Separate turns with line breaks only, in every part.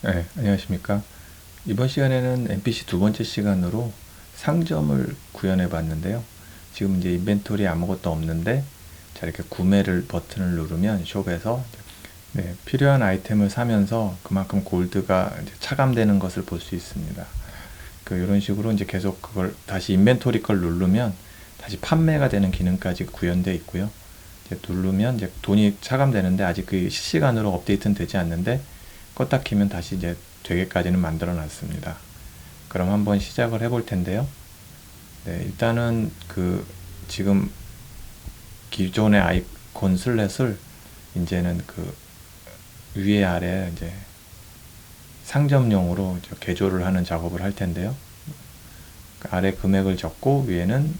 네, 안녕하십니까. 이번 시간에는 MPC 두 번째 시간으로 상점을 구현해 봤는데요. 지금 이제 인벤토리 아무것도 없는데, 자, 이렇게 구매를 버튼을 누르면 숍에서 필요한 아이템을 사면서 그만큼 골드가 이제 차감되는 것을 볼 수 있습니다. 이런 식으로 이제 계속 그걸 다시 인벤토리 걸 누르면 다시 판매가 되는 기능까지 구현되어 있고요. 이제 누르면 이제 돈이 차감되는데 아직 그 실시간으로 업데이트는 되지 않는데 껐다 키면 다시 이제 되게까지는 만들어 놨습니다. 그럼 한번 시작을 해볼 텐데요. 네, 일단은 지금 기존의 아이콘 슬랫을 이제는 위에 아래 이제 상점용으로 이제 개조를 하는 작업을 할 텐데요. 아래 금액을 적고 위에는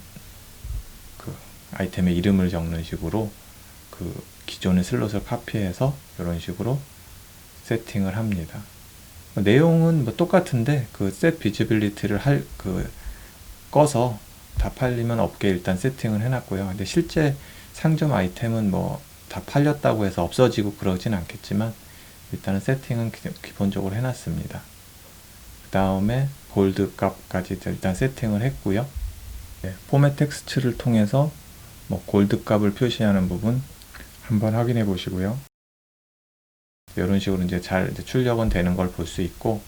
아이템의 이름을 적는 식으로 기존의 슬롯을 카피해서 이런 식으로 세팅을 합니다. 내용은 뭐 똑같은데 셋 비지빌리티를 꺼서 다 팔리면 없게 일단 세팅을 해놨고요. 근데 실제 상점 아이템은 뭐 다 팔렸다고 해서 없어지고 그러진 않겠지만 일단은 세팅은 기본적으로 해놨습니다. 그 다음에 골드 값까지 일단 세팅을 했고요. 포맷 텍스트를 통해서 뭐 골드 값을 표시하는 부분 한번 확인해 보시고요. 이런 식으로 이제 잘 출력은 되는 걸 볼 수 있고,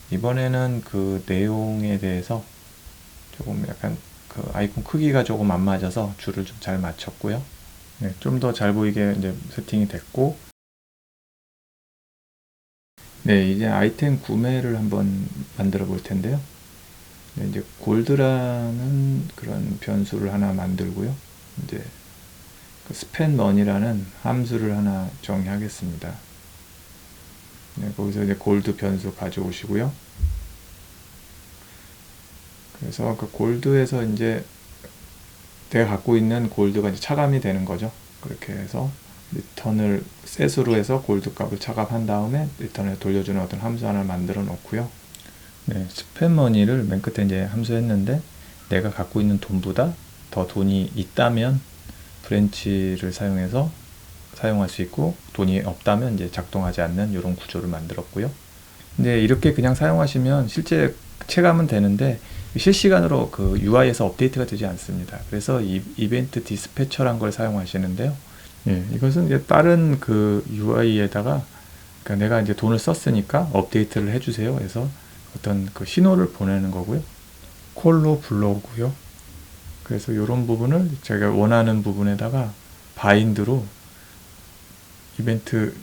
이번에는 그 내용에 대해서 조금 약간 아이콘 크기가 조금 안 맞아서 줄을 좀 잘 맞췄고요. 좀 더 잘 보이게 이제 세팅이 됐고, 이제 아이템 구매를 한번 만들어 볼 텐데요. 이제 골드라는 그런 변수를 하나 만들고요. 이제 스펜 머니라는 함수를 하나 정의하겠습니다. 거기서 이제 골드 변수 가져오시고요. 그래서 골드에서 이제 내가 갖고 있는 골드가 이제 차감이 되는 거죠. 그렇게 해서 리턴을 셋으로 해서 골드 값을 차감한 다음에 리턴을 돌려주는 어떤 함수 하나 만들어 놓고요. 스펜 머니를 맨 끝에 이제 함수했는데, 내가 갖고 있는 돈보다 더 돈이 있다면 브랜치를 사용해서 사용할 수 있고, 돈이 없다면 이제 작동하지 않는 이런 구조를 만들었고요. 근데 이렇게 그냥 사용하시면 실제 체감은 되는데 실시간으로 UI에서 업데이트가 되지 않습니다. 그래서 이벤트 디스패처란 걸 사용하시는데요. 이것은 이제 다른 UI에다가 내가 이제 돈을 썼으니까 업데이트를 해주세요 해서 어떤 신호를 보내는 거고요. 콜로 불러오고요. 그래서 이런 부분을 제가 원하는 부분에다가 바인드로 이벤트를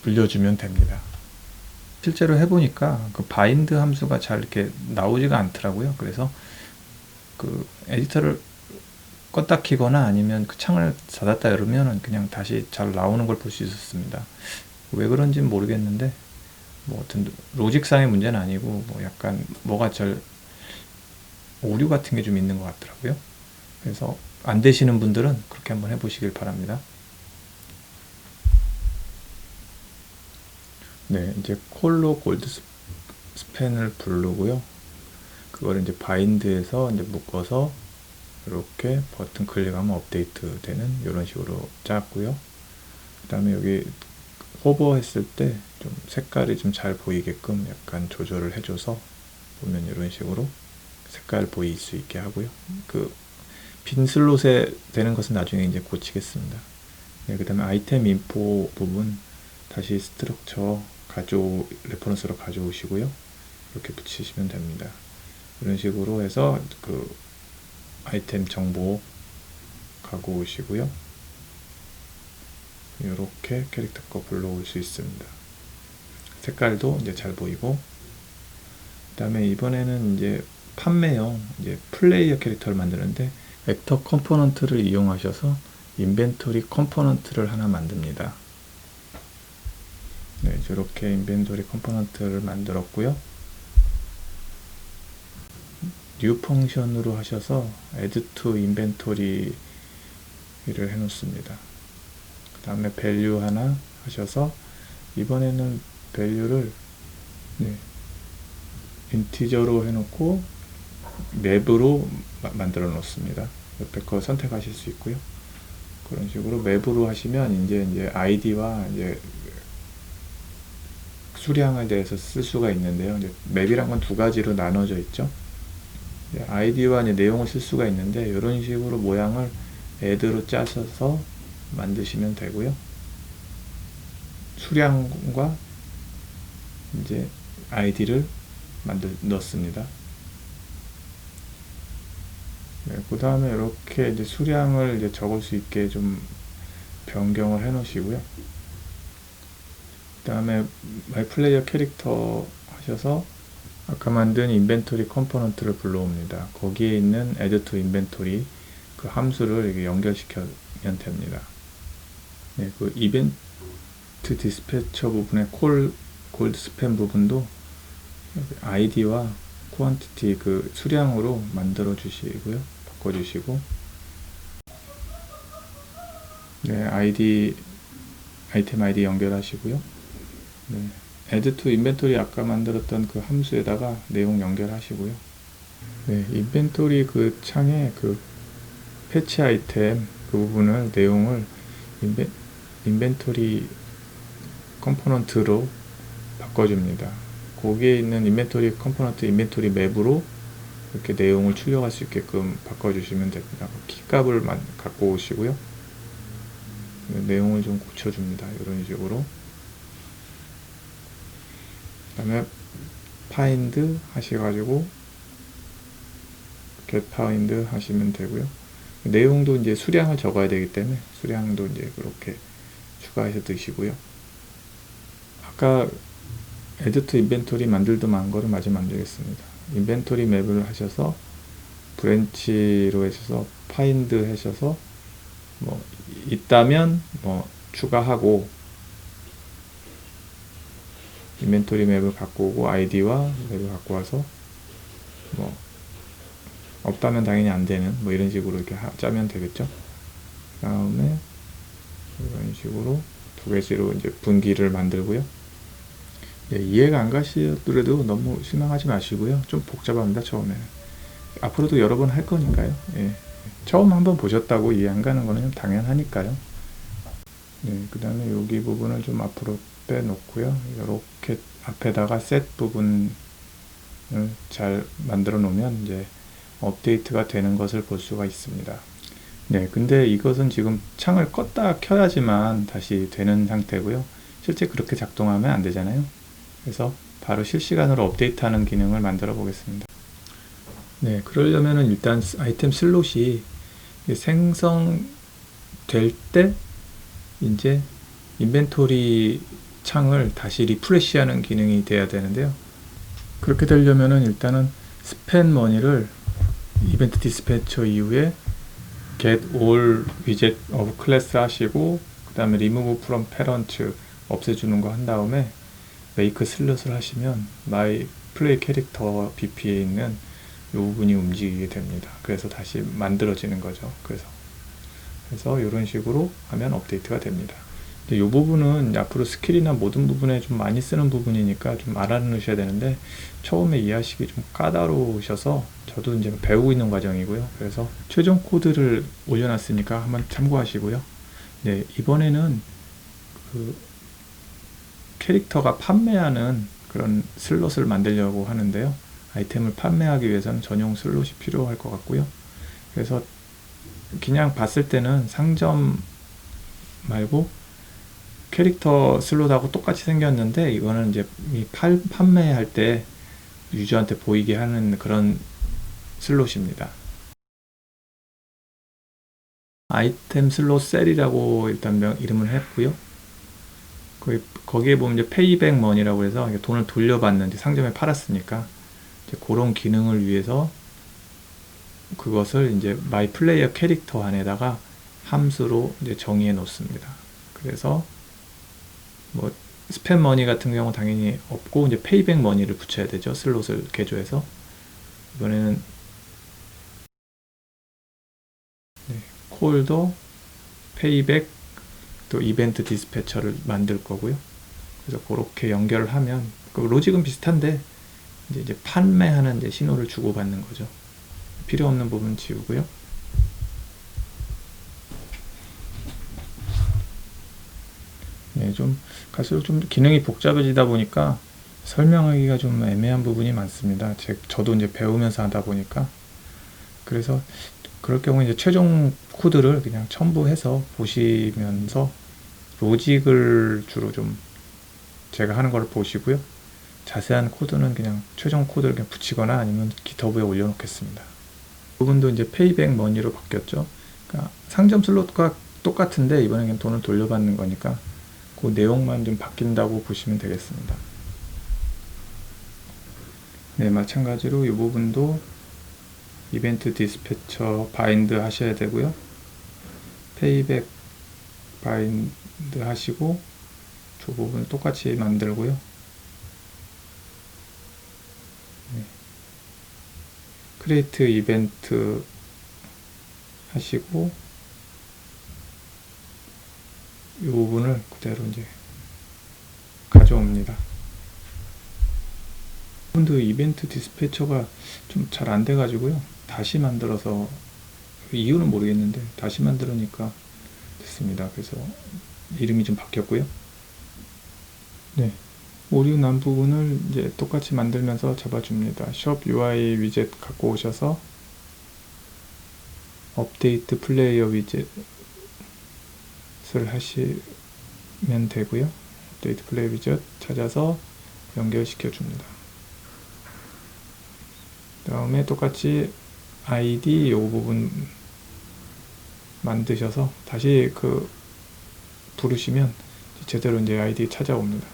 물려주면 됩니다. 실제로 해보니까 바인드 함수가 잘 이렇게 나오지가 않더라고요. 그래서 에디터를 껐다 키거나 아니면 창을 닫았다 열으면 그냥 다시 잘 나오는 걸 볼 수 있었습니다. 왜 그런지는 모르겠는데, 뭐 어떤 로직상의 문제는 아니고 뭐 약간 뭐가 오류 같은 게 좀 있는 것 같더라고요. 그래서 안 되시는 분들은 그렇게 한번 해보시길 바랍니다. 이제 콜로 골드 스펜을 부르고요. 그걸 이제 바인드에서 이제 묶어서 이렇게 버튼 클릭하면 업데이트 되는 이런 식으로 짰고요. 그 다음에 여기 호버 했을 때 좀 색깔이 좀 잘 보이게끔 약간 조절을 해줘서 보면 이런 식으로 색깔 보일 수 있게 하고요. 빈 슬롯에 되는 것은 나중에 이제 고치겠습니다. 그 다음에 아이템 인포 부분 다시 스트럭처 레퍼런스로 가져오시고요. 이렇게 붙이시면 됩니다. 이런 식으로 해서 아이템 정보 갖고 오시고요. 이렇게 캐릭터 거 불러올 수 있습니다. 색깔도 이제 잘 보이고, 그 다음에 이번에는 이제 판매용 이제 플레이어 캐릭터를 만드는데, 액터 컴포넌트를 이용하셔서 인벤토리 컴포넌트를 하나 만듭니다. 이렇게 인벤토리 컴포넌트를 만들었고요. 뉴 펑션으로 하셔서 add to inventory를 해놓습니다. 그 다음에 value 하나 하셔서 이번에는 value를 인티저로 해놓고 맵으로 만들어 놓습니다. 옆에 거 선택하실 수 있고요. 그런 식으로 맵으로 하시면 이제 아이디와 이제 수량에 대해서 쓸 수가 있는데요. 이제 맵이란 건 두 가지로 나눠져 있죠. 아이디와 이제 내용을 쓸 수가 있는데 이런 식으로 모양을 애드로 짜셔서 만드시면 되고요. 수량과 이제 아이디를 넣습니다. 네, 그 다음에 이렇게 이제 수량을 이제 적을 수 있게 좀 변경을 해 놓으시고요. 그 다음에 마이 플레이어 캐릭터 하셔서 아까 만든 인벤토리 컴포넌트를 불러옵니다. 거기에 있는 add to inventory 그 함수를 이렇게 연결시키면 됩니다. 네, 그 이벤트 디스패처 부분의 골드 스팸 부분도 아이디와 quantity 그 수량으로 만들어 주시고요. 바꿔 주시고, 네, 아이템 아이디 연결하시고요. 네, add to inventory 아까 만들었던 그 함수에다가 내용 연결하시고요. 네, 인벤토리 그 창에 그 패치 아이템 그 부분을 내용을 인벤토리 컴포넌트로 바꿔줍니다. 거기에 있는 인벤토리 컴포넌트 인벤토리 맵으로 이렇게 내용을 출력할 수 있게끔 바꿔주시면 됩니다. 키값을 갖고 오시고요. 내용을 좀 고쳐줍니다. 이런 식으로. 그 다음에 find 하셔가지고 get find 하시면 되고요. 내용도 이제 수량을 적어야 되기 때문에 수량도 이제 그렇게 추가해서 드시고요. 아까 add to inventory 만들던 거를 마저 만들겠습니다. 인벤토리 맵을 하셔서 브랜치로 하셔서 find 하셔서 뭐 있다면 뭐 추가하고 인벤토리 맵을 갖고 오고 아이디와 맵을 갖고 와서 뭐 없다면 당연히 안 되는 뭐 이런 식으로 이렇게 짜면 되겠죠. 그 다음에 이런 식으로 두 개지로 이제 분기를 만들고요. 예, 이해가 안 가시더라도 너무 실망하지 마시고요. 좀 복잡합니다, 처음에는. 앞으로도 여러 번 할 거니까요. 예. 처음 한번 보셨다고 이해 안 가는 거는 좀 당연하니까요. 네, 그 다음에 여기 부분을 좀 앞으로 빼놓고요. 이렇게 앞에다가 셋 부분을 잘 만들어 놓으면 이제 업데이트가 되는 것을 볼 수가 있습니다. 네, 근데 이것은 지금 창을 껐다 켜야지만 다시 되는 상태고요. 실제 그렇게 작동하면 안 되잖아요. 그래서 바로 실시간으로 업데이트하는 기능을 만들어 보겠습니다. 네, 그러려면은 일단 아이템 슬롯이 생성될 때 이제 인벤토리 창을 다시 리프레시하는 기능이 돼야 되는데요. 그렇게 되려면은 일단은 스펜 머니를 이벤트 디스패처 이후에 get all widget of class 하시고 그 다음에 remove from parent 없애주는 거 한 다음에 make 슬롯을 하시면 my play 캐릭터 BP에 있는 이 부분이 움직이게 됩니다. 그래서 다시 만들어지는 거죠. 그래서 이런 식으로 하면 업데이트가 됩니다. 이 부분은 앞으로 스킬이나 모든 부분에 좀 많이 쓰는 부분이니까 좀 알아놓으셔야 되는데 처음에 이해하시기 좀 까다로우셔서 저도 이제 배우고 있는 과정이고요. 그래서 최종 코드를 올려놨으니까 한번 참고하시고요. 네, 이번에는 그 캐릭터가 판매하는 그런 슬롯을 만들려고 하는데요. 아이템을 판매하기 위해서는 전용 슬롯이 필요할 것 같고요. 그래서 그냥 봤을 때는 상점 말고 캐릭터 슬롯하고 똑같이 생겼는데 이거는 이제 판매할 때 유저한테 보이게 하는 그런 슬롯입니다. 아이템 슬롯 셀이라고 일단 이름을 했고요. 거기에 보면 이제 페이백 머니라고 해서 돈을 돌려받는 상점에 팔았으니까 이제 그런 기능을 위해서 그것을 이제 마이 플레이어 캐릭터 안에다가 함수로 이제 정의해 놓습니다. 그래서 뭐 스팸 머니 같은 경우 당연히 없고 이제 페이백 머니를 붙여야 되죠. 슬롯을 개조해서 이번에는 콜도 페이백 또 이벤트 디스패처를 만들 거고요. 그래서 그렇게 연결을 하면 그 로직은 비슷한데 이제 판매하는 이제 신호를 주고받는 거죠. 필요 없는 부분 지우고요. 네, 네, 좀 갈수록 좀 기능이 복잡해지다 보니까 설명하기가 좀 애매한 부분이 많습니다. 저도 이제 배우면서 하다 보니까. 그래서 그럴 경우에 이제 최종 코드를 그냥 첨부해서 보시면서 로직을 주로 좀 제가 하는 걸 보시고요. 자세한 코드는 그냥 최종 코드를 그냥 붙이거나 아니면 깃허브에 올려놓겠습니다. 이 부분도 이제 페이백 머니로 바뀌었죠. 그러니까 상점 슬롯과 똑같은데 이번에 그냥 돈을 돌려받는 거니까 그 내용만 좀 바뀐다고 보시면 되겠습니다. 네, 마찬가지로 이 부분도 이벤트 디스패처 바인드 하셔야 되고요. 페이백 바인드 하시고 저 부분 똑같이 만들고요. 네. 크리에이트 이벤트 하시고 이 부분을 그대로 이제 가져옵니다. 근데 이벤트 디스패처가 좀 잘 안 돼가지고요. 다시 만들어서 이유는 모르겠는데 다시 만들으니까 됐습니다. 그래서 이름이 좀 바뀌었고요. 네, 오류 난 부분을 이제 똑같이 만들면서 잡아줍니다. 숍 UI 위젯 갖고 오셔서 업데이트 플레이어 위젯을 하시면 되고요. 업데이트 플레이어 위젯 찾아서 연결시켜 줍니다. 다음에 똑같이 ID 요 부분 만드셔서 다시 부르시면 제대로 이제 아이디 찾아옵니다.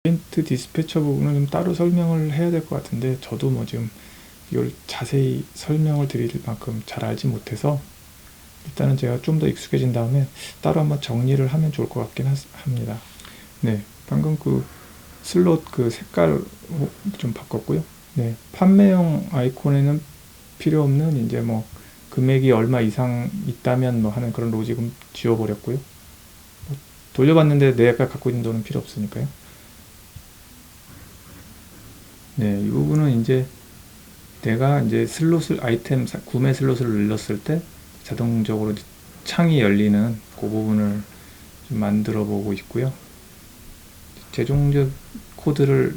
이벤트 디스패처 부분은 좀 따로 설명을 해야 될 것 같은데 저도 뭐 지금 이걸 자세히 설명을 드릴 만큼 잘 알지 못해서 일단은 제가 좀 더 익숙해진 다음에 따로 한번 정리를 하면 좋을 것 같긴 합니다. 네, 방금 슬롯 색깔 좀 바꿨고요. 네, 판매용 아이콘에는 필요 없는 이제 뭐 금액이 얼마 이상 있다면 뭐 하는 그런 로직은 지워버렸고요. 돌려봤는데 내가 갖고 있는 돈은 필요 없으니까요. 네, 이 부분은 이제 내가 이제 아이템 구매 슬롯을 눌렀을 때 자동적으로 창이 열리는 그 부분을 좀 만들어 보고 있고요. 최종적 코드를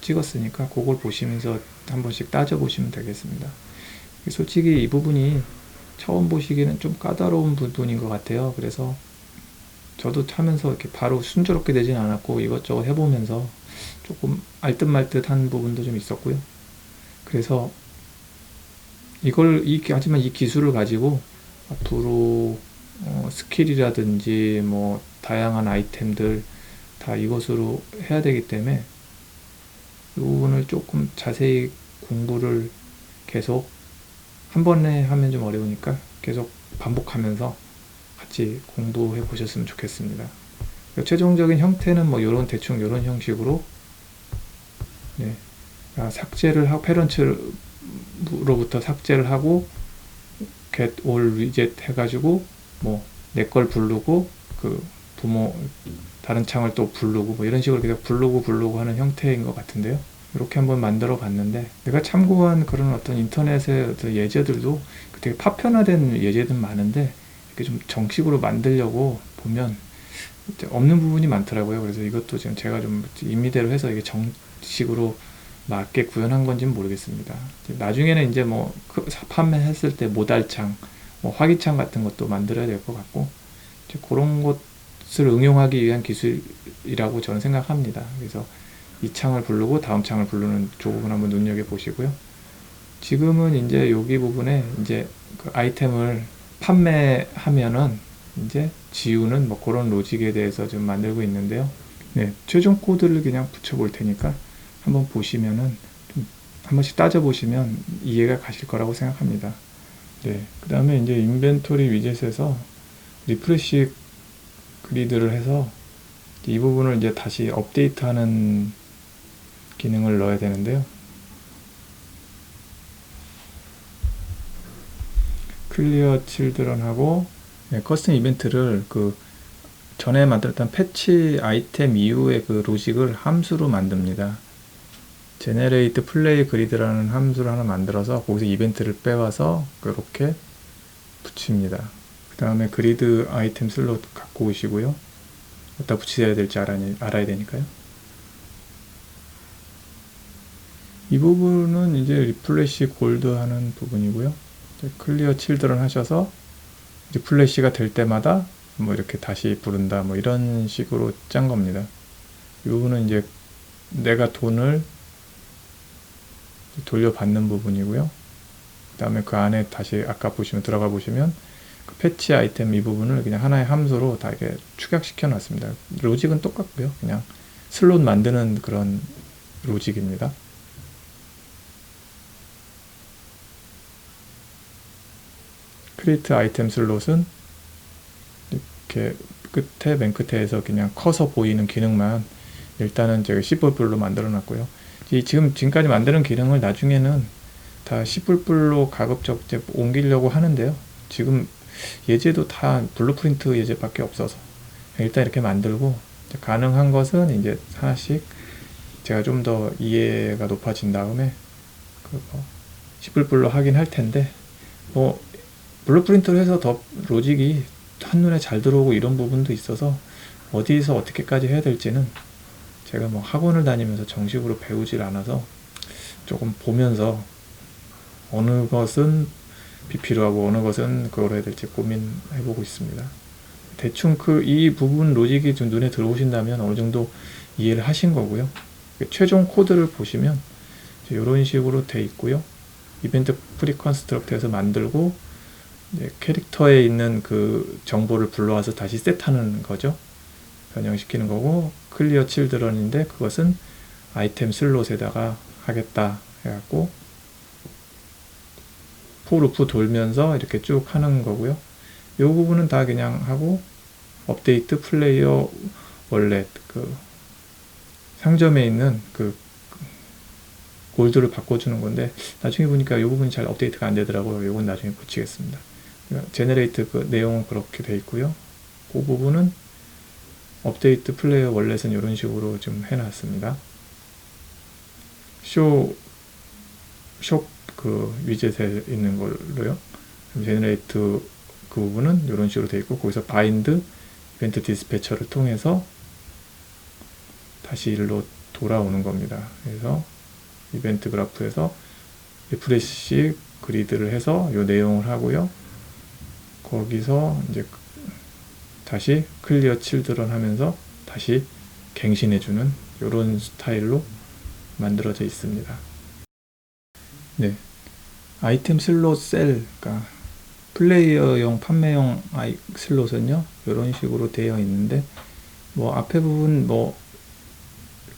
찍었으니까 그걸 보시면서 한 번씩 따져 보시면 되겠습니다. 솔직히 이 부분이 처음 보시기에는 좀 까다로운 부분인 것 같아요. 그래서 저도 하면서 이렇게 바로 순조롭게 되진 않았고 이것저것 해보면서 조금 알듯말듯한 부분도 좀 있었고요. 그래서 하지만 이 기술을 가지고 앞으로 스킬이라든지 뭐 다양한 아이템들 다 이것으로 해야 되기 때문에 이 부분을 조금 자세히 공부를 계속 한 번에 하면 좀 어려우니까 계속 반복하면서 같이 공부해 보셨으면 좋겠습니다. 최종적인 형태는 뭐 대충 요런 형식으로 네, 삭제를 하고 패런트로부터 삭제를 하고 get all widget 해가지고 뭐 내 걸 부르고 다른 창을 또 부르고 뭐 이런 식으로 계속 부르고 하는 형태인 것 같은데요. 이렇게 한번 만들어 봤는데 내가 참고한 그런 어떤 인터넷의 어떤 예제들도 되게 파편화된 예제들 많은데 이렇게 좀 정식으로 만들려고 보면 없는 부분이 많더라고요. 그래서 이것도 지금 제가 좀 임의대로 해서 이게 정식으로 맞게 구현한 건지는 모르겠습니다. 나중에는 이제 뭐 판매했을 때 모달창, 뭐 화기창 같은 것도 만들어야 될 것 같고 그런 것을 응용하기 위한 기술이라고 저는 생각합니다. 그래서 이 창을 부르고 다음 창을 부르는 저 부분 한번 눈여겨 보시고요. 지금은 이제 여기 부분에 이제 아이템을 판매하면은 이제 지우는 뭐 그런 로직에 대해서 좀 만들고 있는데요. 네, 최종 코드를 그냥 붙여 볼 테니까 한번 보시면은 한 번씩 따져 보시면 이해가 가실 거라고 생각합니다. 네, 그 다음에 이제 인벤토리 위젯에서 리프레시 그리드를 해서 이 부분을 이제 다시 업데이트하는 기능을 넣어야 되는데요. 클리어 칠드런하고 커스텀 이벤트를 전에 만들었던 패치 아이템 이후의 로직을 함수로 만듭니다. generate play grid라는 함수를 하나 만들어서 거기서 이벤트를 빼와서 이렇게 붙입니다. 그 다음에 그리드 아이템 슬롯 바꾸시고요. 어디다 붙여야 될지 알아야 되니까요. 이 부분은 이제 리플래시 골드 하는 부분이고요. 클리어 칠드런 하셔서 리플래시가 될 때마다 뭐 이렇게 다시 부른다 뭐 이런 식으로 짠 겁니다. 이 부분은 이제 내가 돈을 돌려받는 부분이고요. 그 다음에 그 안에 다시 아까 보시면 들어가 보시면 그 패치 아이템 이 부분을 그냥 하나의 함수로 다 이렇게 축약시켜 놨습니다. 로직은 똑같고요. 그냥 슬롯 만드는 그런 로직입니다. 크리에이트 아이템 슬롯은 이렇게 끝에 맨 끝에서 그냥 커서 보이는 기능만 일단은 제가 10불불로 만들어 놨고요. 지금까지 만드는 기능을 나중에는 다 10불불로 가급적 이제 옮기려고 하는데요. 지금 예제도 다 블루프린트 예제밖에 없어서 일단 이렇게 만들고 가능한 것은 이제 하나씩 제가 좀 더 이해가 높아진 다음에 10불불로 하긴 할 텐데 뭐 블루프린트로 해서 더 로직이 한눈에 잘 들어오고 이런 부분도 있어서 어디서 어떻게까지 해야 될지는 제가 뭐 학원을 다니면서 정식으로 배우질 않아서 조금 보면서 어느 것은 BP로 어느 것은 그걸 해야 될지 고민해보고 있습니다. 대충 이 부분 로직이 좀 눈에 들어오신다면 어느 정도 이해를 하신 거고요. 최종 코드를 보시면 이런 식으로 돼 있고요. 이벤트 프리 컨스트럭트에서 만들고 캐릭터에 있는 그 정보를 불러와서 다시 셋하는 거죠. 변형시키는 거고 클리어 칠드런인데 그것은 아이템 슬롯에다가 하겠다 해갖고 포루프 돌면서 이렇게 쭉 하는 거고요. 이 부분은 다 그냥 하고 업데이트 플레이어 월렛 그 상점에 있는 그 골드를 바꿔주는 건데 나중에 보니까 이 부분이 잘 업데이트가 안 되더라고요. 이건 나중에 고치겠습니다. 제너레이트 그 내용은 그렇게 돼 있고요. 그 부분은 업데이트 플레이어 월렛은 이런 식으로 좀 해놨습니다. 쇼 그 위젯에 있는 걸로요. 제너레이트 그 부분은 이런 식으로 돼 있고 거기서 바인드 이벤트 디스패처를 통해서 다시 일로 돌아오는 겁니다. 그래서 이벤트 그래프에서 리프레시 그리드를 해서 이 내용을 하고요. 거기서 이제 다시 클리어 칠드런 하면서 다시 갱신해주는 이런 스타일로 만들어져 있습니다. 네, 아이템 슬롯 셀, 그러니까 플레이어용 판매용 슬롯은요 이런 식으로 되어 있는데 뭐 앞에 부분 뭐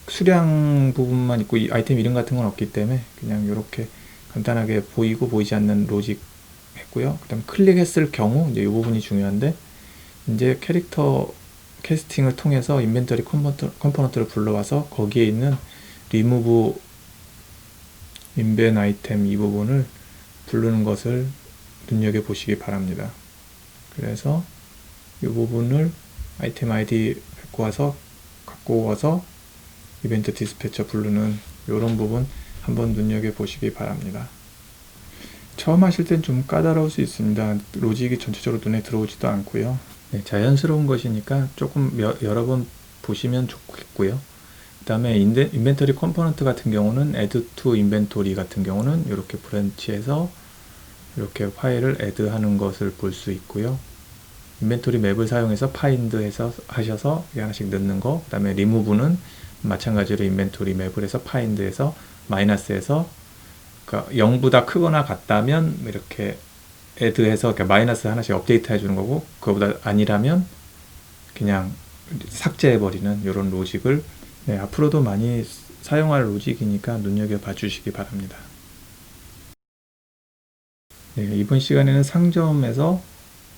수량 부분만 있고 이 아이템 이름 같은 건 없기 때문에 그냥 이렇게 간단하게 보이고 보이지 않는 로직 했고요. 그 다음 클릭했을 경우 이제 이 부분이 중요한데 이제 캐릭터 캐스팅을 통해서 인벤토리 컴포넌트를 불러와서 거기에 있는 리무브 인벤 아이템 이 부분을 부르는 것을 눈여겨보시기 바랍니다. 그래서 이 부분을 아이템 아이디 갖고 와서 이벤트 디스패처 부르는 이런 부분 한번 눈여겨보시기 바랍니다. 처음 하실 땐 좀 까다로울 수 있습니다. 로직이 전체적으로 눈에 들어오지도 않고요. 네, 자연스러운 것이니까 조금 여러 번 보시면 좋겠고요. 그 다음에 인벤토리 컴포넌트 같은 경우는 add to inventory 같은 경우는 이렇게 브랜치해서 이렇게 파일을 add 하는 것을 볼 수 있고요. 인벤토리 맵을 사용해서 find 해서 하셔서 하나씩 넣는 거. 그 다음에 remove는 마찬가지로 인벤토리 맵을 해서 find 해서 마이너스해서 그러니까 0보다 크거나 같다면 이렇게 add해서 마이너스 하나씩 업데이트 해주는 거고 그거보다 아니라면 그냥 삭제해버리는 이런 로직을 앞으로도 많이 사용할 로직이니까 눈여겨봐 주시기 바랍니다. 이번 시간에는 상점에서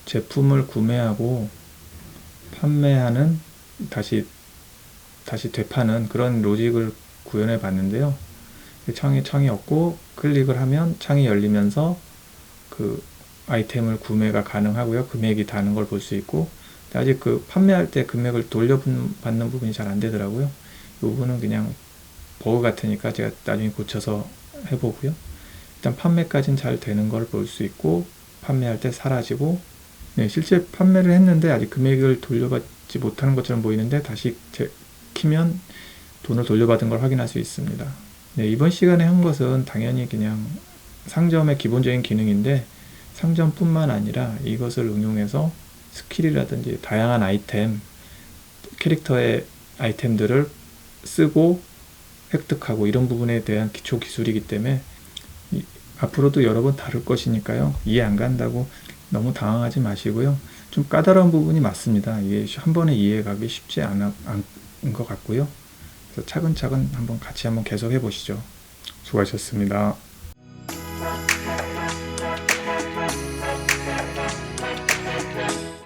제품을 구매하고 판매하는 다시 되파는 그런 로직을 구현해 봤는데요. 창이 없고 클릭을 하면 창이 열리면서 그 아이템을 구매가 가능하고요. 금액이 다는 걸 볼 수 있고 아직 그 판매할 때 금액을 돌려받는 부분이 잘 안 되더라고요. 이 부분은 그냥 버그 같으니까 제가 나중에 고쳐서 해보고요. 일단 판매까지는 잘 되는 걸 볼 수 있고 판매할 때 사라지고 네, 실제 판매를 했는데 아직 금액을 돌려받지 못하는 것처럼 보이는데 다시 키면 돈을 돌려받은 걸 확인할 수 있습니다. 네, 이번 시간에 한 것은 당연히 그냥 상점의 기본적인 기능인데 상점뿐만 아니라 이것을 응용해서 스킬이라든지 다양한 아이템, 캐릭터의 아이템들을 쓰고 획득하고 이런 부분에 대한 기초 기술이기 때문에 앞으로도 여러 번 다룰 것이니까요. 이해 안 간다고 너무 당황하지 마시고요. 좀 까다로운 부분이 맞습니다. 이게 한 번에 이해가기 쉽지 않은 것 같고요. 그래서 차근차근 한번 같이 한번 계속 해보시죠. 수고하셨습니다.